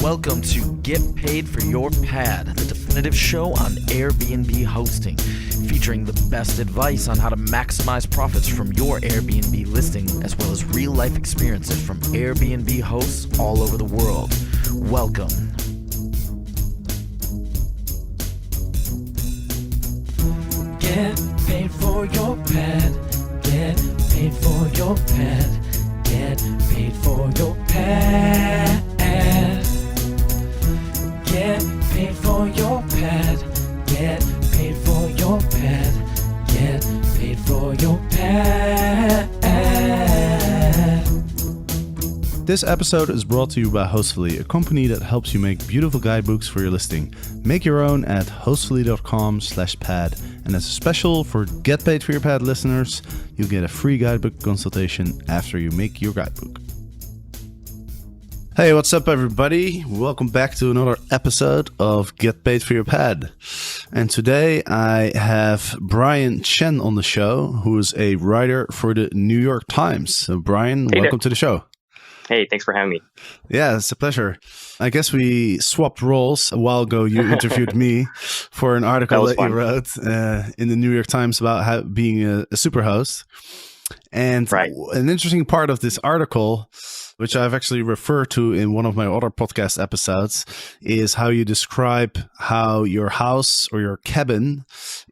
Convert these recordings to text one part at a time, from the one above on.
Welcome to Get Paid for Your Pad, the definitive show on Airbnb hosting, featuring the best advice on how to maximize profits from your Airbnb listing, as well as real-life experiences from Airbnb hosts all over the world. Welcome. Get paid for your pad. Get paid for your pad. Get paid for your pad. Get paid for your pad. Get paid for your pad. Get paid for your pad. This episode is brought to you by Hostfully, a company that helps you make beautiful guidebooks for your listing. Make your own at hostfully.com/pad. And as a special for Get Paid for Your Pad listeners, you'll get a free guidebook consultation after you make your guidebook. Hey, what's up, everybody? Welcome back to another episode of Get Paid for Your Pad. And today I have Brian Chen on the show, who is a writer for the New York Times. So, Brian, welcome to the show. Hey, thanks for having me. Yeah, it's a pleasure. I guess we swapped roles. A while ago, you interviewed me for an article that you wrote in the New York Times about being a superhost. And an interesting part of this article, which I've actually referred to in one of my other podcast episodes, is how you describe how your house or your cabin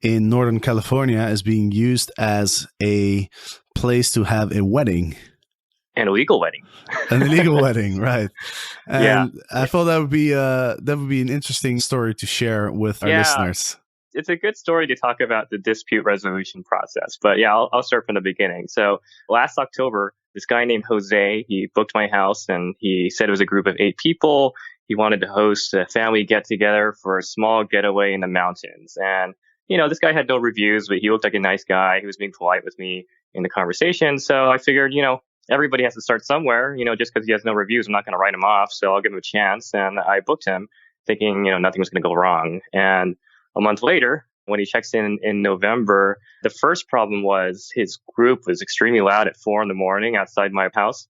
in Northern California is being used as a place to have a wedding. An illegal wedding. An illegal wedding, right? And yeah. I thought that would be an interesting story to share with our listeners. It's a good story to talk about the dispute resolution process. But yeah, I'll start from the beginning. So last October, this guy named Jose, he booked my house and he said it was a group of 8 people. He wanted to host a family get together for a small getaway in the mountains. And, you know, this guy had no reviews, but he looked like a nice guy. He was being polite with me in the conversation. So I figured, everybody has to start somewhere, just because he has no reviews, I'm not going to write him off. So I'll give him a chance. And I booked him thinking, nothing was going to go wrong. And a month later, when he checks in November, the first problem was his group was extremely loud at 4 a.m. outside my house.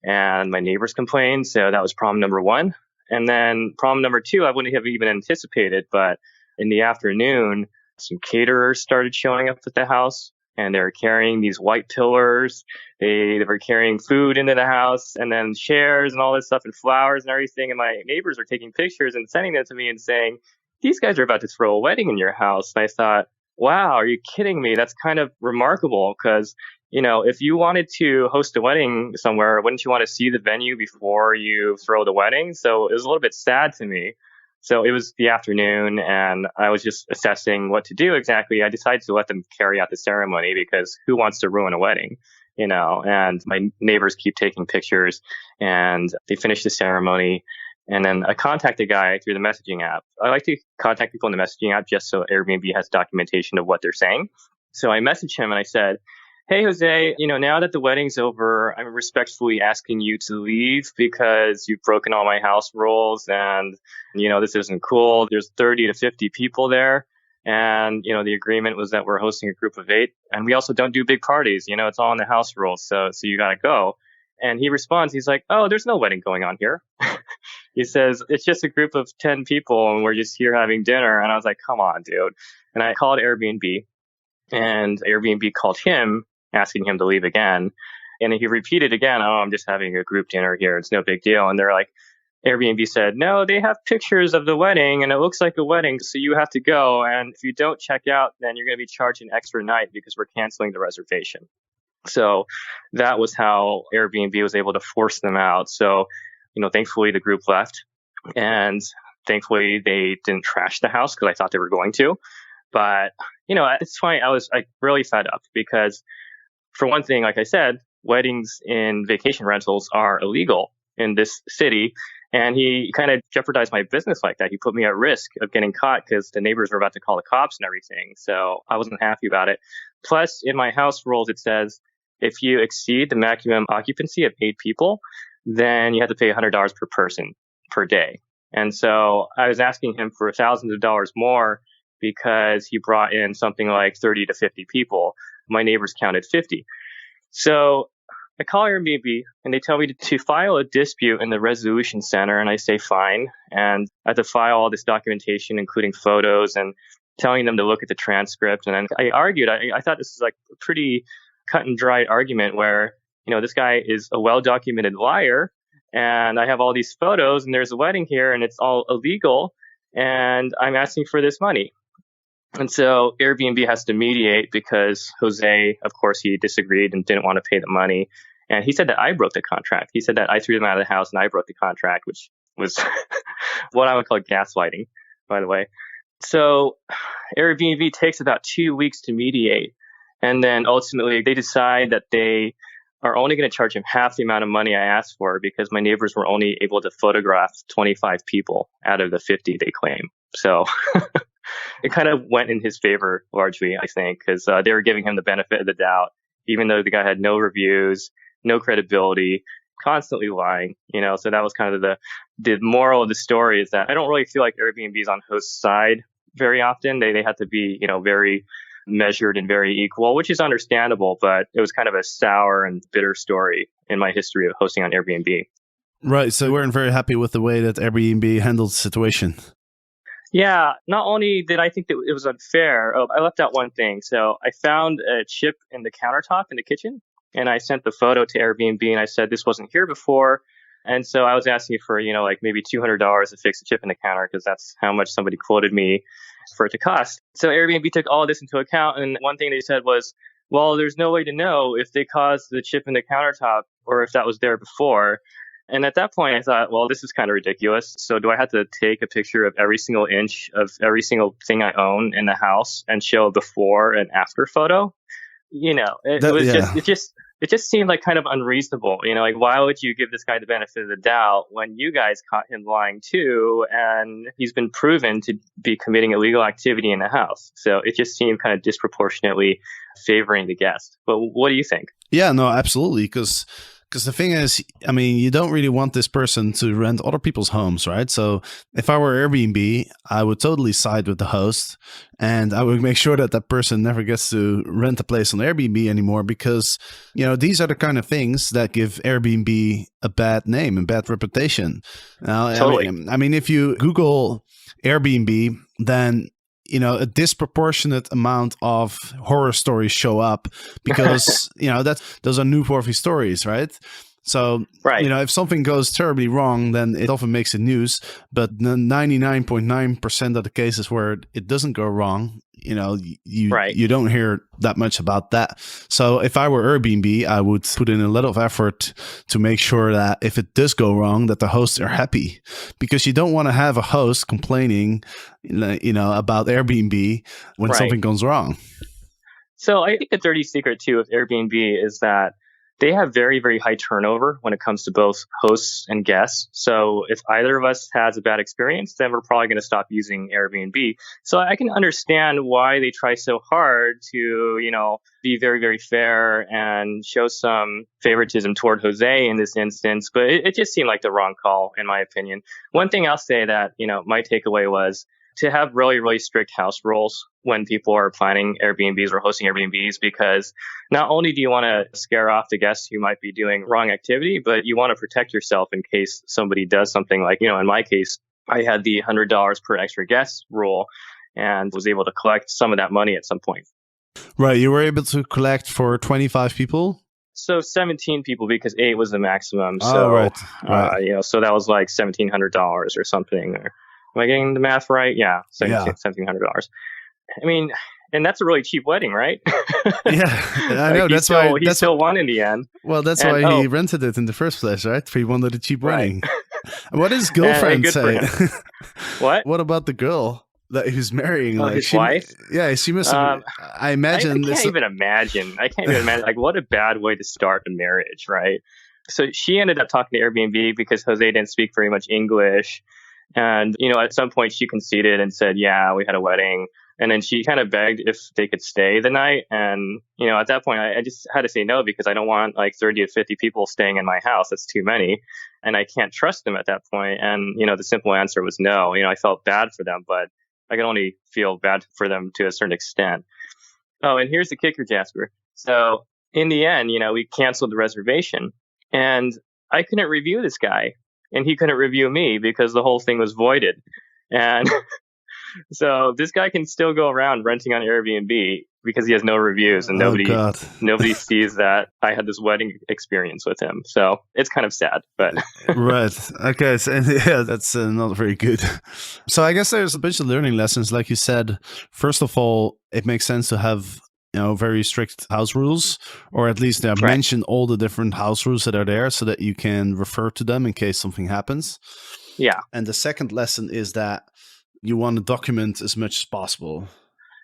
And my neighbors complained. So that was problem number 1. And then problem number 2, I wouldn't have even anticipated. But in the afternoon, some caterers started showing up at the house. And they were carrying these white pillars. They were carrying food into the house and then chairs and all this stuff and flowers and everything. And my neighbors were taking pictures and sending them to me and saying, these guys are about to throw a wedding in your house. And I thought, wow, are you kidding me? That's kind of remarkable because, if you wanted to host a wedding somewhere, wouldn't you want to see the venue before you throw the wedding? So it was a little bit sad to me. So it was the afternoon and I was just assessing what to do exactly. I decided to let them carry out the ceremony because who wants to ruin a wedding, and my neighbors keep taking pictures and they finished the ceremony. And then I contacted the guy through the messaging app. I like to contact people in the messaging app just so Airbnb has documentation of what they're saying. So I messaged him and I said, hey, Jose, now that the wedding's over, I'm respectfully asking you to leave because you've broken all my house rules and, this isn't cool. There's 30 to 50 people there. And, the agreement was that we're hosting a group of 8. And we also don't do big parties. It's all in the house rules. So you got to go. And he responds, he's like, oh, there's no wedding going on here. He says, it's just a group of 10 people and we're just here having dinner. And I was like, come on, dude. And I called Airbnb and Airbnb called him, asking him to leave again. And he repeated again, oh, I'm just having a group dinner here. It's no big deal. And they're like, Airbnb said, no, they have pictures of the wedding and it looks like a wedding. So you have to go. And if you don't check out, then you're going to be charged an extra night because we're canceling the reservation. So that was how Airbnb was able to force them out. So, thankfully the group left and thankfully they didn't trash the house because I thought they were going to. But, at this point I was really fed up because for one thing, like I said, weddings in vacation rentals are illegal in this city. And he kind of jeopardized my business like that. He put me at risk of getting caught because the neighbors were about to call the cops and everything. So I wasn't happy about it. Plus, in my house rules, it says if you exceed the maximum occupancy of 8 people, then you have to pay $100 per person per day. And so I was asking him for thousands of dollars more because he brought in something like 30 to 50 people. My neighbors counted 50. So I call Airbnb and they tell me to file a dispute in the resolution center, and I say fine. And I have to file all this documentation, including photos, and telling them to look at the transcript. And then I argued, I thought this was like a pretty cut and dried argument where, this guy is a well-documented liar, and I have all these photos, and there's a wedding here, and it's all illegal, and I'm asking for this money. And so Airbnb has to mediate because Jose, of course, he disagreed and didn't want to pay the money. And he said that I broke the contract. He said that I threw them out of the house and I broke the contract, which was what I would call gaslighting, by the way. So Airbnb takes about 2 weeks to mediate. And then ultimately they decide that they are only going to charge him half the amount of money I asked for because my neighbors were only able to photograph 25 people out of the 50 they claim. So it kind of went in his favor largely, I think, because they were giving him the benefit of the doubt, even though the guy had no reviews, no credibility, constantly lying, So that was kind of the moral of the story, is that I don't really feel like Airbnb is on host's side very often. They have to be, very measured and very equal, which is understandable, but it was kind of a sour and bitter story in my history of hosting on Airbnb. Right. So you weren't very happy with the way that Airbnb handled the situation. Yeah, not only did I think that it was unfair, I left out one thing. So I found a chip in the countertop in the kitchen, and I sent the photo to Airbnb, and I said, this wasn't here before. And so I was asking for, maybe $200 to fix a chip in the counter, because that's how much somebody quoted me for it to cost. So Airbnb took all this into account. And one thing they said was, well, there's no way to know if they caused the chip in the countertop or if that was there before. And at that point, I thought, well, this is kind of ridiculous. So do I have to take a picture of every single inch of every single thing I own in the house and show a before and after photo? It just seemed like kind of unreasonable. Like, why would you give this guy the benefit of the doubt when you guys caught him lying too, and he's been proven to be committing illegal activity in the house? So it just seemed kind of disproportionately favoring the guest. But what do you think? Yeah, no, absolutely. Because the thing is, you don't really want this person to rent other people's homes, right? So if I were Airbnb, I would totally side with the host, and I would make sure that that person never gets to rent a place on Airbnb anymore, because, these are the kind of things that give Airbnb a bad name and bad reputation. Now, totally. If you Google Airbnb, then a disproportionate amount of horror stories show up because, those are newsworthy stories, right? So, right. If something goes terribly wrong, then it often makes the news. But 99.9% of the cases where it doesn't go wrong, you don't hear that much about that. So if I were Airbnb, I would put in a lot of effort to make sure that if it does go wrong, that the hosts are happy, because you don't want to have a host complaining, about Airbnb when something goes wrong. So I think the dirty secret too of Airbnb is that they have very, very high turnover when it comes to both hosts and guests. So if either of us has a bad experience, then we're probably going to stop using Airbnb. So I can understand why they try so hard to, be very, very fair and show some favoritism toward Jose in this instance. But it just seemed like the wrong call, in my opinion. One thing I'll say that, my takeaway was to have really, really strict house rules when people are planning Airbnbs or hosting Airbnbs, because not only do you want to scare off the guests who might be doing wrong activity, but you want to protect yourself in case somebody does something like, in my case, I had the $100 per extra guest rule and was able to collect some of that money at some point. Right. You were able to collect for 25 people? So 17 people, because 8 was the maximum. So, right. So that was like $1,700 or something. Am I getting the math right? Yeah, $1,700. And that's a really cheap wedding, right? Yeah, I know. He still won in the end. Well, that's why he rented it in the first place, right? He wanted a cheap wedding. What does his girlfriend say? What? What about the girl that he was marrying? His wife? Yeah, she must have. I imagine. I can't even imagine. Like, what a bad way to start a marriage, right? So she ended up talking to Airbnb because Jose didn't speak very much English. And, at some point she conceded and said, yeah, we had a wedding. And then she kind of begged if they could stay the night. And, at that point, I just had to say no, because I don't want like 30 to 50 people staying in my house. That's too many. And I can't trust them at that point. And, the simple answer was no. I felt bad for them, but I could only feel bad for them to a certain extent. Oh, and here's the kicker, Jasper. So in the end, we canceled the reservation, and I couldn't review this guy and he couldn't review me because the whole thing was voided. And so this guy can still go around renting on Airbnb because he has no reviews and nobody sees that I had this wedding experience with him. So it's kind of sad, but right. Okay. So, yeah, that's not very good. So I guess there's a bunch of learning lessons. Like you said, first of all, it makes sense to have very strict house rules, or at least mention all the different house rules that are there so that you can refer to them in case something happens. Yeah. And the second lesson is that you want to document as much as possible.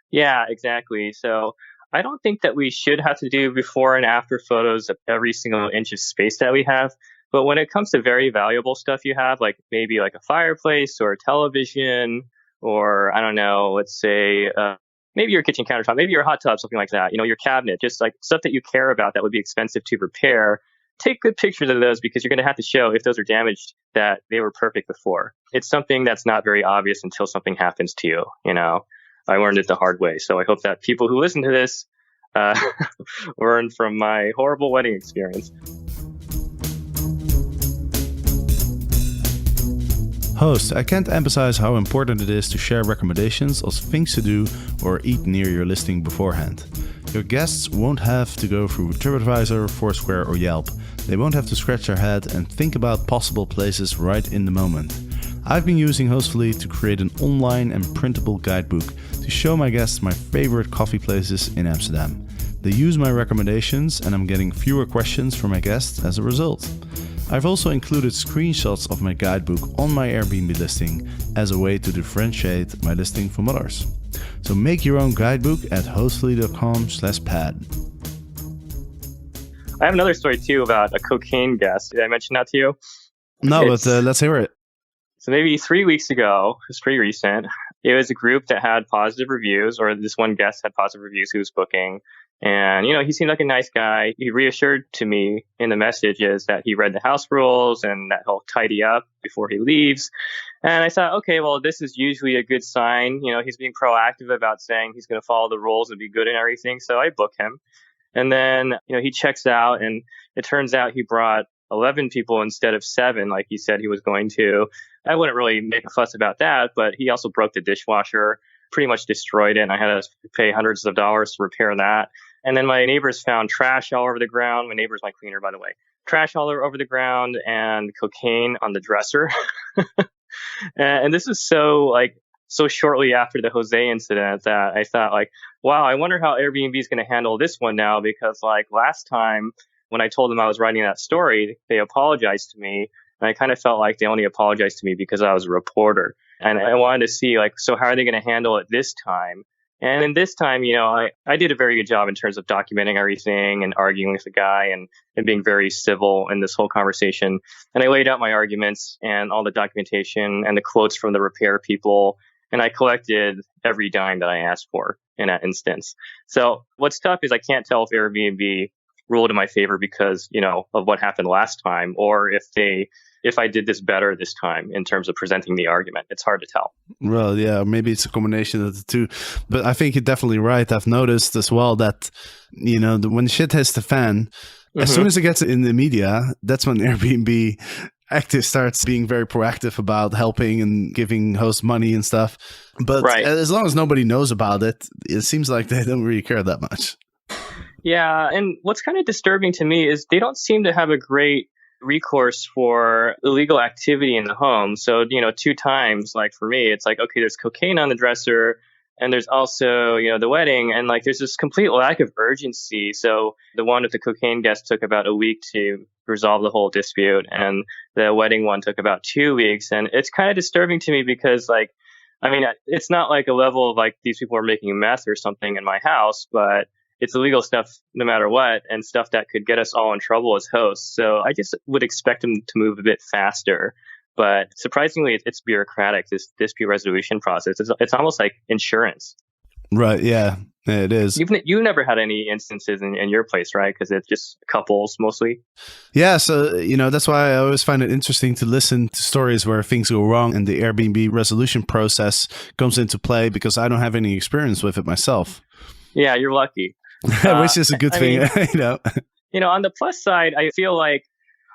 Yeah, exactly. So I don't think that we should have to do before and after photos of every single inch of space that we have. But when it comes to very valuable stuff you have, like maybe like a fireplace or a television, or I don't know, let's say maybe your kitchen countertop, maybe your hot tub, something like that, your cabinet, just like stuff that you care about that would be expensive to repair. Take good pictures of those because you're going to have to show if those are damaged that they were perfect before. It's something that's not very obvious until something happens to you. I learned it the hard way. So I hope that people who listen to this learn from my horrible wedding experience. Host, I can't emphasize how important it is to share recommendations of things to do or eat near your listing beforehand. Your guests won't have to go through TripAdvisor, Foursquare, or Yelp. They won't have to scratch their head and think about possible places right in the moment. I've been using Hostfully to create an online and printable guidebook to show my guests my favorite coffee places in Amsterdam. They use my recommendations and I'm getting fewer questions from my guests as a result. I've also included screenshots of my guidebook on my Airbnb listing as a way to differentiate my listing from others. So make your own guidebook at hostfully.com/pad. I have another story too about a cocaine guest. Did I mention that to you? No, but let's hear it. So maybe 3 weeks ago, it was pretty recent, it was a group that had positive reviews, or this one guest had positive reviews who was booking. And, he seemed like a nice guy. He reassured to me in the messages that he read the house rules and that he'll tidy up before he leaves. And I thought, okay, well, this is usually a good sign. He's being proactive about saying he's going to follow the rules and be good and everything. So I book him. And then, he checks out and it turns out he brought 11 people instead of 7, like he said he was going to. I wouldn't really make a fuss about that, but he also broke the dishwasher, pretty much destroyed it. And I had to pay hundreds of dollars to repair that. And then my neighbors found trash all over the ground. My neighbor's my cleaner, by the way. Trash all over the ground and cocaine on the dresser. And this is so shortly after the Jose incident that I thought wow, I wonder how Airbnb is going to handle this one now, because last time when I told them I was writing that story, they apologized to me. And I kind of felt like they only apologized to me because I was a reporter. And I wanted to see so how are they going to handle it this time? And in this time, I did a very good job in terms of documenting everything and arguing with the guy and being very civil in this whole conversation. And I laid out my arguments and all the documentation and the quotes from the repair people. And I collected every dime that I asked for in that instance. So what's tough is I can't tell if Airbnb ruled in my favor because, of what happened last time, or if I did this better this time in terms of presenting the argument. It's hard to tell. Well, yeah, maybe it's a combination of the two. But I think you're definitely right. I've noticed as well that, when shit hits the fan, as soon as it gets in the media, that's when Airbnb active starts being very proactive about helping and giving hosts money and stuff. But as long as nobody knows about it, it seems like they don't really care that much. Yeah, and what's kind of disturbing to me is they don't seem to have a great recourse for illegal activity in the home. So, 2 times, for me, it's okay, there's cocaine on the dresser and there's also, the wedding, and there's this complete lack of urgency. So the one with the cocaine guest took about a week to resolve the whole dispute, and the wedding one took about 2 weeks. And it's kind of disturbing to me because it's not a level of these people are making meth or something in my house, but it's illegal stuff no matter what, and stuff that could get us all in trouble as hosts. So I just would expect them to move a bit faster. But surprisingly, it's bureaucratic, this dispute resolution process. It's almost like insurance. Right, yeah, it is. You've never had any instances in your place, right? Because it's just couples mostly. Yeah, so, that's why I always find it interesting to listen to stories where things go wrong and the Airbnb resolution process comes into play, because I don't have any experience with it myself. Yeah, you're lucky. Which is a good thing, mean, you know. On the plus side, I feel like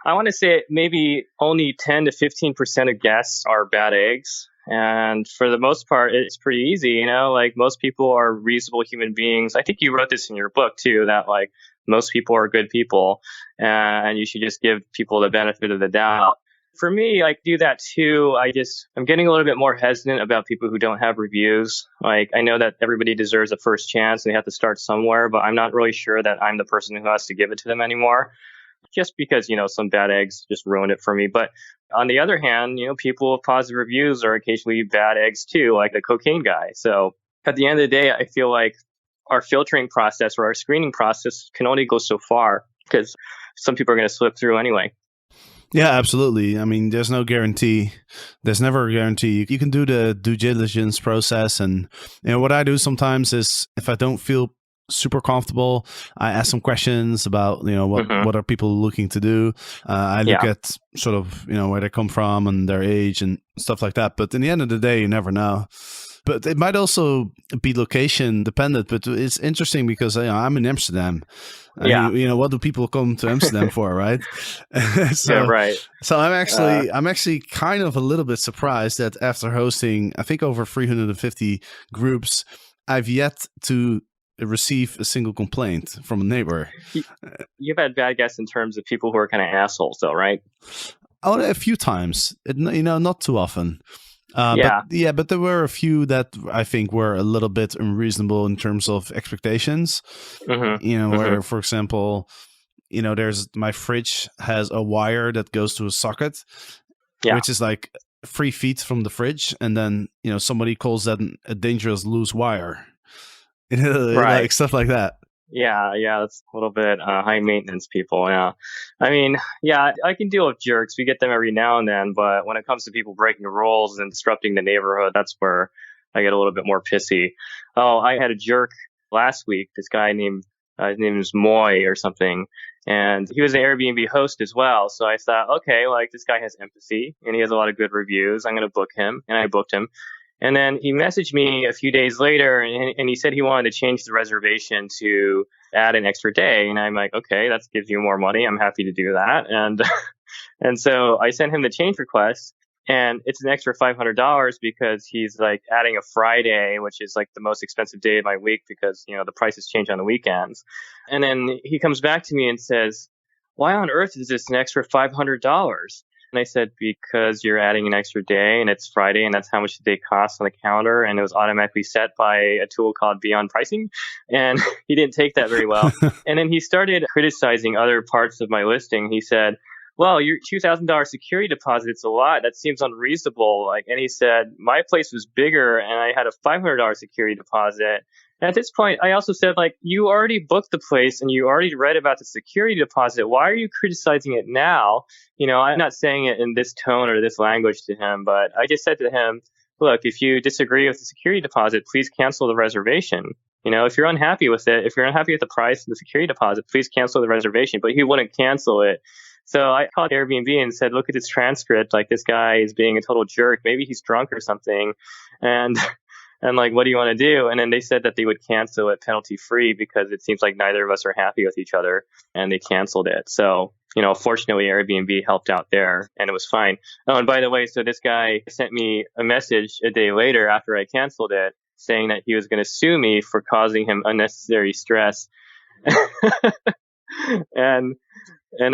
I want to say maybe only 10 to 15% of guests are bad eggs. And for the most part, it's pretty easy, like most people are reasonable human beings. I think you wrote this in your book too, that like most people are good people and you should just give people the benefit of the doubt. For me, I do that too. I'm getting a little bit more hesitant about people who don't have reviews. Like, I know that everybody deserves a first chance and they have to start somewhere, but I'm not really sure that I'm the person who has to give it to them anymore. Just because, some bad eggs just ruined it for me. But on the other hand, people with positive reviews are occasionally bad eggs too, like the cocaine guy. So at the end of the day, I feel like our filtering process or our screening process can only go so far because some people are going to slip through anyway. Yeah, absolutely. I mean, there's no guarantee. There's never a guarantee. You can do the due diligence process. And what I do sometimes is if I don't feel super comfortable, I ask some questions about what are people looking to do. I look at sort of where they come from and their age and stuff like that. But in the end of the day, you never know. But it might also be location dependent. But it's interesting because I'm in Amsterdam. What do people come to Amsterdam for, right? Yeah, right. So I'm actually kind of a little bit surprised that after hosting, I think over 350 groups, I've yet to receive a single complaint from a neighbor. You've had bad guests in terms of people who are kind of assholes, though, right? Oh, a few times. Not too often. But there were a few that I think were a little bit unreasonable in terms of expectations. Where, for example, there's my fridge has a wire that goes to a socket, which is like 3 feet from the fridge, and then somebody calls that a dangerous loose wire. Right. Like stuff like that. Yeah, that's a little bit high maintenance people. Yeah, I mean, I can deal with jerks. We get them every now and then, but when it comes to people breaking rules and disrupting the neighborhood, that's where I get a little bit more pissy. Oh, I had a jerk last week. This guy named his name is Moy or something, and he was an Airbnb host as well. So I thought, okay, like this guy has empathy and he has a lot of good reviews. I'm going to book him, and I booked him. And then he messaged me a few days later and he said he wanted to change the reservation to add an extra day. And I'm like, okay, that gives you more money. I'm happy to do that. And so I sent him the change request, and it's an extra $500 because he's like adding a Friday, which is like the most expensive day of my week because, the prices change on the weekends. And then he comes back to me and says, why on earth is this an extra $500? And I said, because you're adding an extra day and it's Friday and that's how much the day costs on the calendar. And it was automatically set by a tool called Beyond Pricing. And he didn't take that very well. And then he started criticizing other parts of my listing. He said, well, your $2,000 security deposit, it's a lot. That seems unreasonable. And he said, my place was bigger and I had a $500 security deposit. And at this point, I also said, you already booked the place and you already read about the security deposit. Why are you criticizing it now? I'm not saying it in this tone or this language to him, but I just said to him, look, if you disagree with the security deposit, please cancel the reservation. If you're unhappy with it, if you're unhappy with the price and the security deposit, please cancel the reservation. But he wouldn't cancel it. So I called Airbnb and said, look at this transcript. This guy is being a total jerk. Maybe he's drunk or something. And what do you want to do? And then they said that they would cancel it penalty free because it seems like neither of us are happy with each other, and they canceled it. So, fortunately Airbnb helped out there and it was fine. Oh, and by the way, so this guy sent me a message a day later after I canceled it saying that he was going to sue me for causing him unnecessary stress. And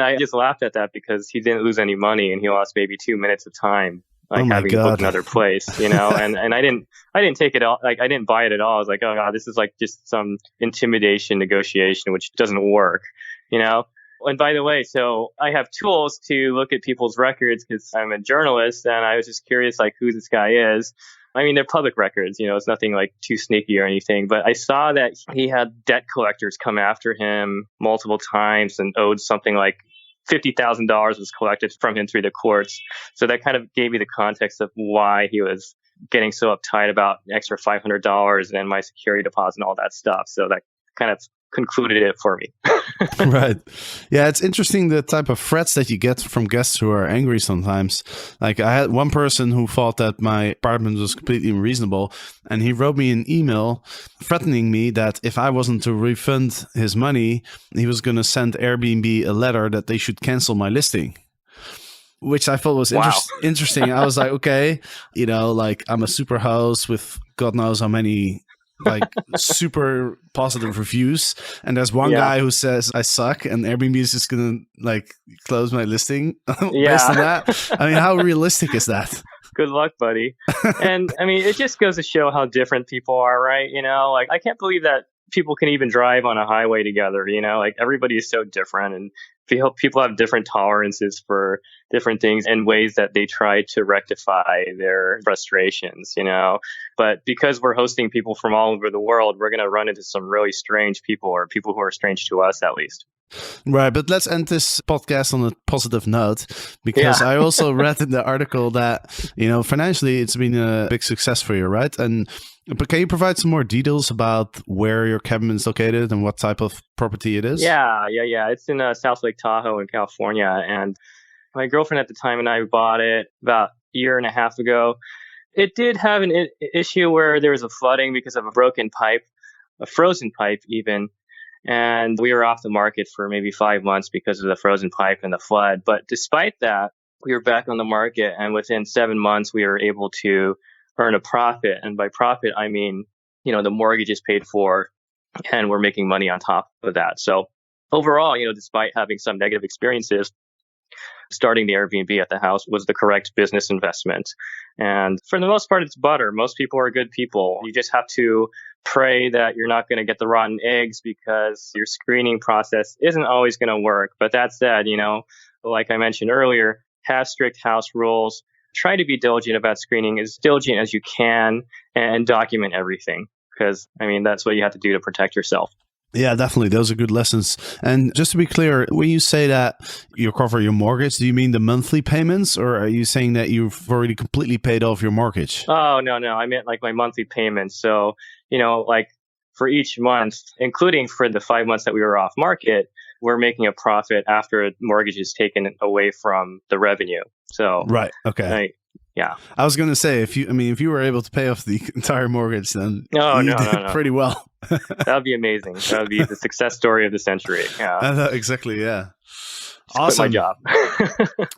I just laughed at that because he didn't lose any money and he lost maybe 2 minutes of time. Having booked another place, and I didn't take it all. I didn't buy it at all. I was like, oh God, this is just some intimidation negotiation, which doesn't work, And by the way, so I have tools to look at people's records because I'm a journalist and I was just curious, who this guy is. I mean, they're public records, it's nothing too sneaky or anything, but I saw that he had debt collectors come after him multiple times and owed something like $50,000 was collected from him through the courts. So that kind of gave me the context of why he was getting so uptight about an extra $500 and my security deposit and all that stuff. So that kind of concluded it for me. Right. Yeah, it's interesting the type of threats that you get from guests who are angry sometimes. Like I had one person who thought that my apartment was completely unreasonable, and he wrote me an email threatening me that if I wasn't to refund his money, he was going to send Airbnb a letter that they should cancel my listing. Which I thought was interesting. I was like, okay, like I'm a super host with God knows how many like super positive reviews, and there's one guy who says I suck, and Airbnb is just gonna like close my listing based on that. I mean, how realistic is that? Good luck, buddy. And I mean, it just goes to show how different people are, right? Like I can't believe that people can even drive on a highway together, like everybody is so different, and people have different tolerances for different things and ways that they try to rectify their frustrations, but because we're hosting people from all over the world, we're going to run into some really strange people, or people who are strange to us at least. Right, but let's end this podcast on a positive note, because I also read in the article that, financially it's been a big success for you, right? But can you provide some more details about where your cabin is located and what type of property it is? Yeah. It's in South Lake Tahoe in California, and my girlfriend at the time and I bought it about a year and a half ago. It did have an issue where there was a flooding because of a broken pipe, a frozen pipe even. And we were off the market for maybe 5 months because of the frozen pipe and the flood. But despite that, we were back on the market, and within 7 months, we were able to earn a profit. And by profit, I mean, the mortgage is paid for and we're making money on top of that. So overall, despite having some negative experiences, starting the Airbnb at the house was the correct business investment. And for the most part, it's butter. Most people are good people. You just have to pray that you're not going to get the rotten eggs, because your screening process isn't always going to work. But that said, like I mentioned earlier, have strict house rules. Try to be diligent about screening, as diligent as you can, and document everything, because, that's what you have to do to protect yourself. Yeah, definitely. Those are good lessons. And just to be clear, when you say that you cover your mortgage, do you mean the monthly payments, or are you saying that you've already completely paid off your mortgage? Oh, no. I meant like my monthly payments. So, like for each month, including for the 5 months that we were off market, we're making a profit after mortgage is taken away from the revenue. So, right. Okay. Yeah. I was going to say, if you were able to pay off the entire mortgage, then you did pretty well. That would be amazing. That would be the success story of the century. Yeah. Exactly. Yeah. Just awesome. Quit my job.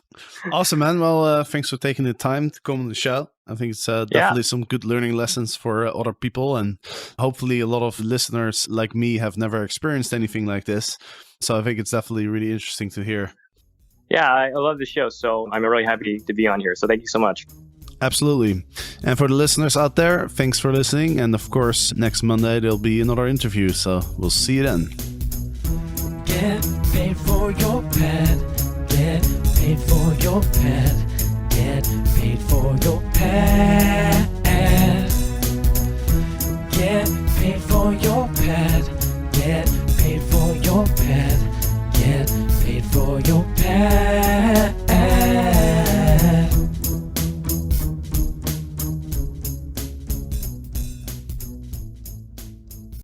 Awesome, man. Well, thanks for taking the time to come on the show. I think it's definitely some good learning lessons for other people. And hopefully a lot of listeners like me have never experienced anything like this. So I think it's definitely really interesting to hear. Yeah, I love the show. So I'm really happy to be on here. So thank you so much. Absolutely. And for the listeners out there, thanks for listening. And of course, next Monday, there'll be another interview. So we'll see you then. Get paid for your pet. Get paid for your pet. Get paid for your pet. Get paid for your pet. Get paid for your pet. Get paid for your pet.